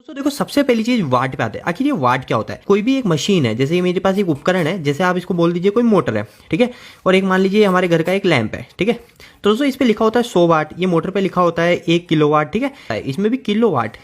तो देखो सबसे पहली चीज वाट पे आते हैं। आखिर ये वाट क्या होता है? कोई भी एक मशीन है, जैसे मेरे पास एक उपकरण है, जैसे आप इसको बोल दीजिए कोई मोटर है, ठीक है, और एक मान लीजिए हमारे घर का एक लैंप है, ठीक है। तो दोस्तों इस पे लिखा होता है 100 वाट, ये मोटर पे लिखा होता है 1 किलोवाट, ठीक है। इसमें भी किलोवाट,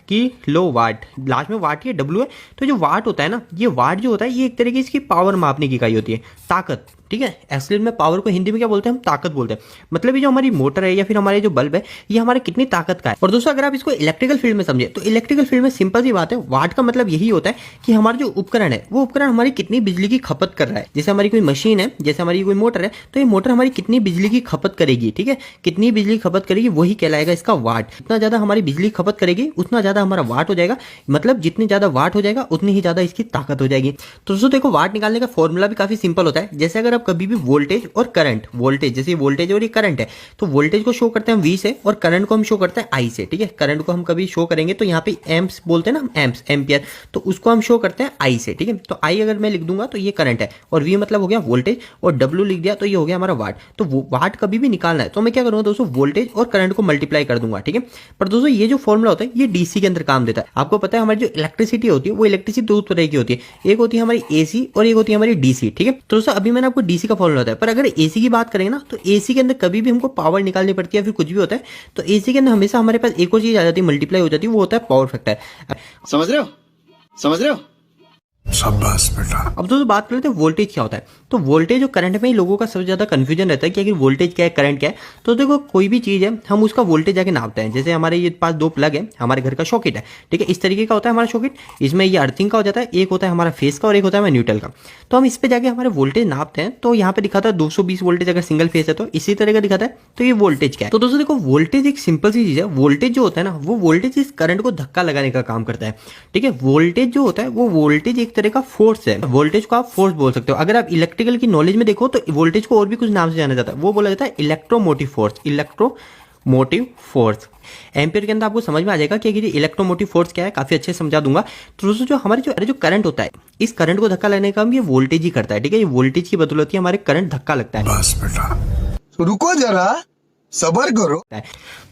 लास्ट में वाट, ये डब्ल्यू है। तो जो वाट होता है ना, ये वाट जो होता है ये एक तरीके की इसकी पावर मापने की इकाई होती है, ताकत, ठीक है। एक्चुअली में पावर को हिंदी में क्या बोलते हैं? हम ताकत बोलते हैं। मतलब ये जो हमारी मोटर है या फिर हमारे जो बल्ब है, ये हमारे कितनी ताकत का है। और दोस्तों अगर आप इसको इलेक्ट्रिकल फील्ड में समझे तो इलेक्ट्रिकल फील्ड में सिंपल सी बात है, वाट का मतलब यही होता है कि हमारा जो उपकरण है वो उपकरण हमारी कितनी बिजली की खपत कर रहा है। जैसे हमारी कोई मशीन है, जैसे हमारी कोई मोटर है, तो ये मोटर हमारी कितनी बिजली की खपत करेगी, ठीक है, कितनी बिजली खपत करेगी, वही कहलाएगा इसका वाट। जितना ज्यादा हमारी बिजली खपत करेगी उतना ज्यादा हमारा वाट हो जाएगा। मतलब जितनी ज्यादा वाट हो जाएगा उतनी ही ज्यादा इसकी ताकत हो जाएगी। तो दोस्तों देखो वाट निकालने का फॉर्मूला भी काफी सिंपल होता है। जैसे अगर आप कभी भी वोल्टेज और करंट, वोल्टेज जैसे वोल्टेज और ये करंट है, तो वोल्टेज को शो करते हैं हम V से और करंट को हम शो करते हैं I से, ठीक है। करंट को हम कभी शो करेंगे तो यहाँ पे एम्प्स बोलते हैं ना, एम्प्स, एम्पियर, तो उसको हम शो करते हैं I से, ठीक है। तो I अगर मैं लिख दूंगा तो ये करंट है, और V मतलब हो गया वोल्टेज, और W लिख दिया तो ये हो गया हमारा वाट। तो वाट कभी भी निकालना है तो मैं क्या करूंगा दोस्तों, वोल्टेज और करंट को मल्टीप्लाई कर दूंगा, ठीक है। पर दोस्तों ये जो फॉर्मूला होता है ये DC के अंदर काम देता है। आपको पता है हमारी जो इलेक्ट्रिसिटी होती है वो इलेक्ट्रिसिटी दो तरह की होती है, एक होती है हमारी AC और एक होती है हमारी DC, ठीक है। तो दोस्तों अभी मैंने आपको DC का फॉर्मूला बताया, पर अगर AC की बात करेंगे ना तो AC के अंदर कभी भी हमको पावर निकालनी पड़ती है, फिर कुछ भी होता है तो AC के अंदर हमेशा हमारे पास एक और चीज आ जाती है, मल्टीप्लाई हो जाती है, वो होता है पावर फैक्टर। समझ रहे हो? समझ रहे हो? शाबाश बेटा। अब दोस्तों बात कर लेते हैं वोल्टेज क्या होता है। तो वोल्टेज और करंट में ही लोगों का सबसे ज्यादा कंफ्यूजन रहता है कि आखिर वोल्टेज क्या है, करंट क्या है। तो देखो कोई भी चीज है हम उसका वोल्टेज जाके नापते हैं। जैसे हमारे ये पास दो प्लग है, हमारे घर का सॉकेट है, ठीक है, इस तरीके का होता है हमारा सॉकेट। इसमें ये अर्थिंग का हो जाता है, एक होता है हमारा फेस का और एक होता है हमारा न्यूट्रल का। तो हम इस पे जाके हमारे वोल्टेज नापते हैं। तो यहाँ पे दिखाता है 220 वोल्टेज अगर सिंगल फेस है, तो इसी तरह का दिखाता है। तो ये वोल्टेज क्या है? तो दोस्तों देखो वोल्टेज एक सिंपल सी चीज है। वोल्टेज जो होता है ना, वो वोल्टेज इस करंट को धक्का लगाने का काम करता है, ठीक है। वोल्टेज जो होता है वो वोल्टेज एक तरह का फोर्स है। वोल्टेज को आप फोर्स बोल सकते हो। अगर आप इलेक्ट्रिकल की नॉलेज में देखो तो वोल्टेज को और भी कुछ नाम से जाना जाता है, वो बोला जाता है electromotive force, electromotive force. Ampere के अंदर आपको समझ में आ जाएगा कि इलेक्ट्रोमोटिव फोर्स क्या है, काफी अच्छे से समझा दूंगा। तो दोस्तों जो हमारे जो करंट होता है, इस करंट को धक्का लगने का काम ये वोल्टेज ही करता है, ठीक है। ये वोल्टेज की बदौलत ही हमारे करंट धक्का लगता है। बस बेटा रुको जरा, सबर करो।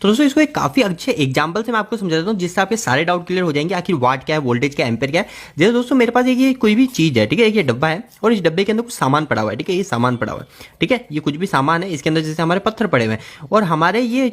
तो दोस्तों इसको एक काफी अच्छे एग्जांपल से मैं आपको समझा देता हूँ, जिससे आपके सारे डाउट क्लियर हो जाएंगे। आखिर वाट क्या है, वोल्टेज क्या है, एम्पियर क्या है। जैसे दोस्तों मेरे पास एक ये कोई भी चीज है, ठीक है, ये डब्बा है और इस डब्बे के अंदर कुछ सामान पड़ा हुआ है, ठीक है, ये सामान पड़ा हुआ है, ठीक है, ये कुछ भी सामान है। इसके अंदर जैसे हमारे पत्थर पड़े हुए हैं, और हमारे ये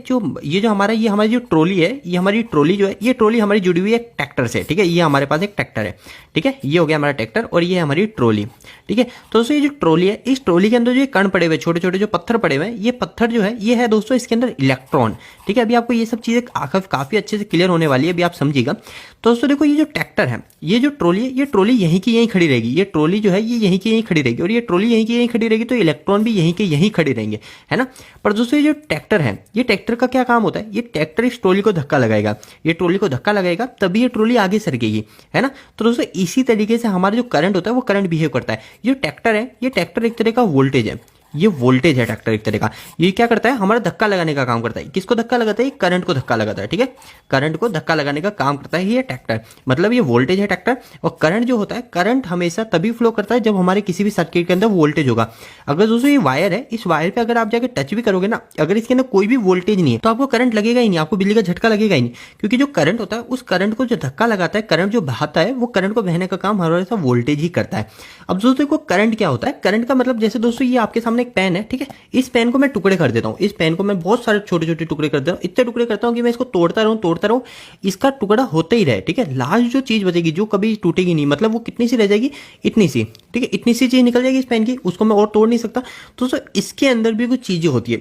हमारी जो ट्रॉली है, ये हमारी ट्रॉली जो है, ये ट्रॉली हमारी जुड़ी हुई है एक ट्रैक्टर से, ठीक है। ये हमारे पास एक ट्रैक्टर है, ठीक है, ये हो गया हमारा ट्रैक्टर और ये हमारी ट्रॉली, ठीक है। तो दोस्तों ये जो ट्रॉली है, इस ट्रॉली के अंदर जो कण पड़े हुए, छोटे छोटे जो पत्थर पड़े हुए हैं, ये पत्थर जो है ये है दोस्तों इसके अंदर इलेक्ट्रॉन, ठीक है। अभी आपको ये सब चीजें काफी अच्छे से क्लियर होने वाली है, अभी आप समझिएगा। तो दोस्तों देखो ये जो ट्रैक्टर है, ये जो ट्रॉली है, ये ट्रॉली यहीं की यहीं खड़ी रहेगी। ये ट्रॉली जो है ये यहीं की यहीं खड़ी रहेगी, और ये ट्रॉली यहीं की यहीं खड़ी रहेगी, तो इलेक्ट्रॉन भी यहीं के यहीं खड़े रहेंगे, है ना। पर दोस्तों ये जो ट्रैक्टर है, ये ट्रैक्टर का क्या काम होता है? ये ट्रैक्टर इस ट्रॉली को धक्का लगाएगा, ये ट्रॉली को धक्का लगाएगा तभी ये ट्रॉली आगे सरकेगी, है ना। तो दोस्तों इसी तरीके से हमारा जो करंट होता है वो करंट बिहेव करता है। ये ट्रैक्टर है, ये ट्रैक्टर एक तरह का वोल्टेज है, ये वोल्टेज है ट्रैक्टर एक तरह का। ये क्या करता है? हमारा धक्का लगाने का काम करता है। किसको धक्का लगाता है? करंट को धक्का लगाता है, ठीक है। करंट को धक्का लगाने का काम करता है ये ट्रैक्टर, मतलब ये वोल्टेज है ट्रैक्टर। और करंट जो होता है, करंट हमेशा तभी फ्लो करता है जब हमारे किसी भी सर्किट के अंदर वोल्टेज होगा। अगर दोस्तों ये वायर है, इस वायर पे अगर आप जाकर टच भी करोगे ना, अगर इसके अंदर कोई भी वोल्टेज नहीं है तो आपको करंट लगेगा ही नहीं, आपको बिजली का झटका लगेगा ही नहीं। क्योंकि जो करंट होता है, उस करंट को जो धक्का लगाता है, करंट जो बहाता है, वो करंट को बहने का काम हमारा वोल्टेज ही करता है। अब दोस्तों को करंट क्या होता है? करंट का मतलब जैसे दोस्तों ये आपके सामने एक पेन है, ठीक है, इस पेन को मैं टुकड़े कर देता हूं। इस पेन को मैं बहुत सारे छोटे छोटे टुकड़े कर देता हूं, इतने टुकड़े करता हूं कि मैं इसको तोड़ता रहूं, इसका टुकड़ा होता ही रहे, ठीक है। लास्ट जो चीज बचेगी जो कभी टूटेगी नहीं, मतलब वो कितनी सी रह जाएगी? इतनी सी, ठीक है, इतनी सी चीज निकल जाएगी इस पेन की, उसको मैं और तोड़ नहीं सकता। तो इसके अंदर भी कुछ चीजें होती है।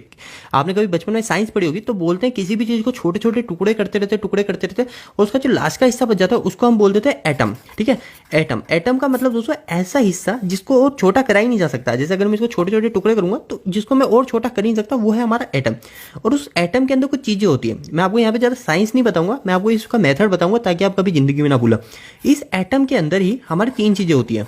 आपने कभी बचपन में साइंस पढ़ी होगी, तो बोलते हैं किसी भी चीज को छोटे छोटे टुकड़े करते रहते, और उसका जो लास्ट का हिस्सा बच जाता है उसको हम बोल देते हैं एटम, ठीक है। एटम का मतलब दोस्तों ऐसा हिस्सा जिसको और छोटा करा ही नहीं जा सकता। जैसे अगर मैं इसको छोटे छोटे टुकड़े करूंगा तो जिसको मैं और छोटा कर नहीं सकता, वो है हमारा एटम। और उस एटम के अंदर कुछ चीजें होती है। मैं आपको यहाँ पे ज्यादा साइंस नहीं बताऊंगा, मैं आपको इसका मेथड बताऊंगा ताकि आप कभी जिंदगी में ना भूलो। इस एटम के अंदर ही हमारी तीन चीजें होती है।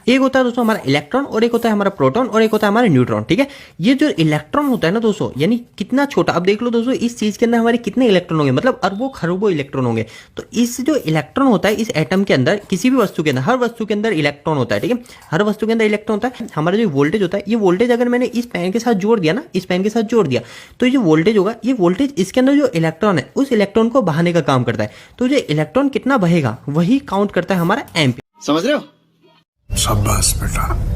एक होता है दोस्तों हमारा इलेक्ट्रॉन और एक होता है हमारा प्रोटॉन और एक होता है हमारा न्यूट्रॉन। ठीक है, ये जो इलेक्ट्रॉन होता है ना दोस्तों, यानी कितना छोटा, अब देख लो दोस्तों इस चीज के अंदर हमारे कितने इलेक्ट्रॉन होंगे, मतलब अरबों खरबों इलेक्ट्रॉन होंगे। तो इस जो इलेक्ट्रॉन होता है इस एटम के अंदर, किसी भी वस्तु के अंदर, हर वस्तु के अंदर इलेक्ट्रॉन होता है। ठीक है, हर वस्तु के अंदर इलेक्ट्रॉन होता है। हमारा जो वोल्टेज होता है, ये वोल्टेज अगर मैंने इस पेन के साथ जोड़ दिया ना, इस पेन के साथ जोड़ दिया, तो ये जो वोल्टेज होगा, ये वोल्टेज इसके अंदर जो इलेक्ट्रॉन है उस इलेक्ट्रॉन को बहाने का काम करता है। तो जो इलेक्ट्रॉन कितना बहेगा वही काउंट करता है हमारा एम्पीयर। समझ रहे हो? शाबाश बेटा।